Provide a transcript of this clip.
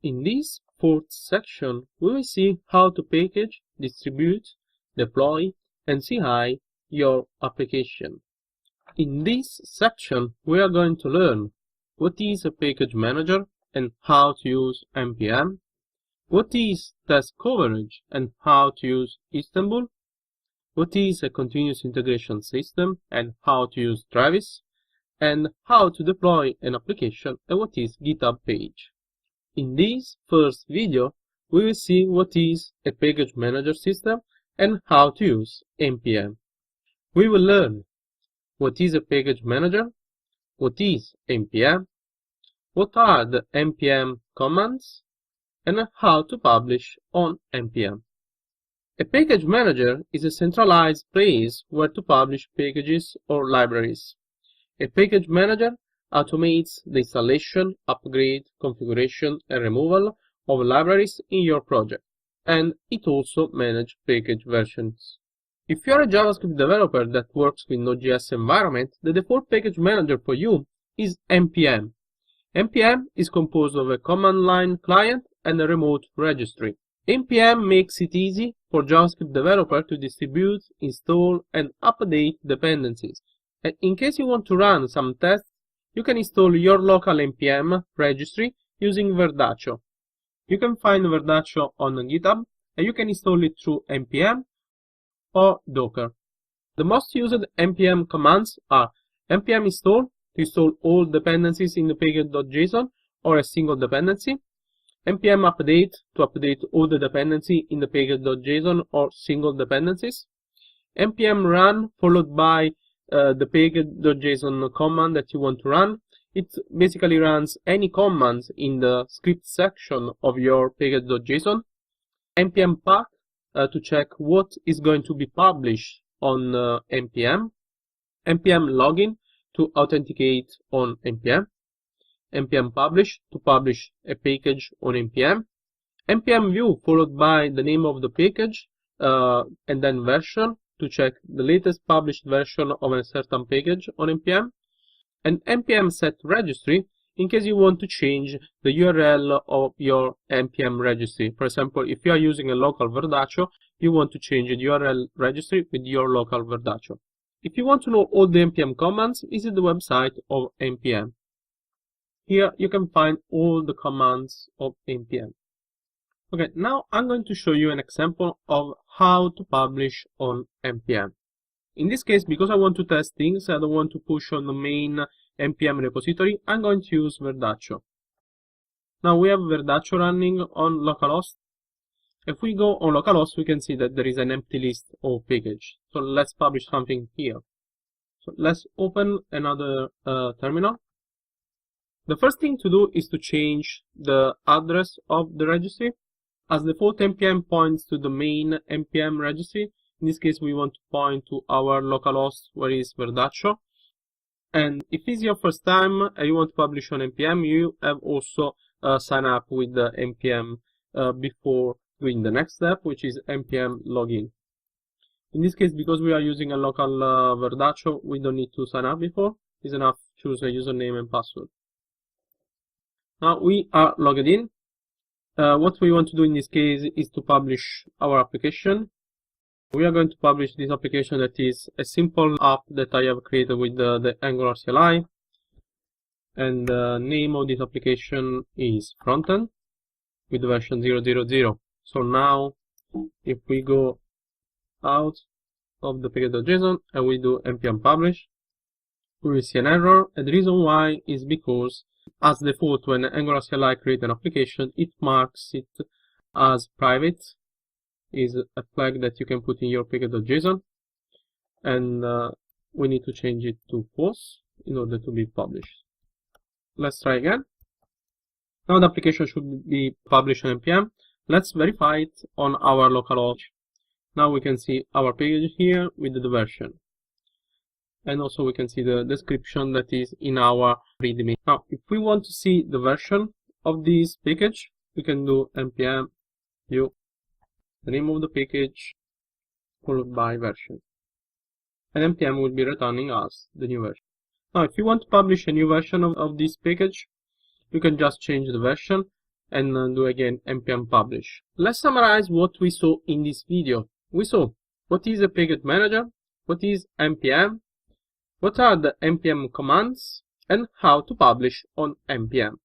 In this fourth section, we will see how to package, distribute, deploy, and CI your application. In this section, we are going to learn what is a package manager and how to use npm, what is test coverage and how to use Istanbul, what is a continuous integration system and how to use Travis, and how to deploy an application and what is GitHub page. In this first video, we will see what is a package manager system and how to use npm. We will learn what is a package manager, what is npm, what are the npm commands, and how to publish on npm. A package manager is a centralized place where to publish packages or libraries. A package manager automates the installation, upgrade, configuration, and removal of libraries in your project, and it also manages package versions. If you are a JavaScript developer that works with Node.js environment, the default package manager for you is npm. npm is composed of a command line client and a remote registry. npm makes it easy for JavaScript developer to distribute, install, and update dependencies. And in case you want to run some tests, you can install your local npm registry using Verdaccio. You can find Verdaccio on GitHub, and you can install it through npm or Docker. The most used npm commands are npm install to install all dependencies in the package.json or a single dependency, npm update to update all the dependency in the package.json or single dependencies, npm run followed by the package.json command that you want to run. It basically runs any commands in the script section of your package.json. npm pack to check what is going to be published on npm. npm login to authenticate on npm. npm publish to publish a package on npm. npm view followed by the name of the package and then version to check the latest published version of a certain package on npm, and npm set registry in case you want to change the URL of your npm registry. For example, if you are using a local Verdaccio, you want to change the URL registry with your local Verdaccio. If you want to know all the npm commands, visit the website of npm. Here you can find all the commands of npm. Okay, now I'm going to show you an example of how to publish on npm. In this case, because I want to test things, I don't want to push on the main npm repository, I'm going to use Verdaccio. Now we have Verdaccio running on localhost. If we go on localhost, we can see that there is an empty list of packages. So let's publish something here. So let's open another terminal. The first thing to do is to change the address of the registry. As default, npm points to the main npm registry. In this case, we want to point to our localhost where is Verdaccio. And if it's your first time and you want to publish on npm, you have also sign up with the npm before doing the next step, which is npm login. In this case, because we are using a local Verdaccio, we don't need to sign up before. It's enough to choose a username and password. Now we are logged in. What we want to do in this case is to publish our application. We are going to publish this application that is a simple app that I have created with the Angular CLI. And the name of this application is frontend with version 0.0.0. So now if we go out of the package.json and we do npm publish, we will see an error. And the reason why is because as default, when Angular CLI creates an application, it marks it as private, is a flag that you can put in your package.json, and we need to change it to false in order to be published. Let's try again. Now the application should be published on npm. Let's verify it on our localhost. Now we can see our package here with the version. And also we can see the description that is in our readme. Now, if we want to see the version of this package, we can do npm view the name of the package followed by version. And npm will be returning us the new version. Now, if you want to publish a new version of this package, you can just change the version and do again npm publish. Let's summarize what we saw in this video. We saw what is a package manager, what is npm, what are the npm commands, and how to publish on npm.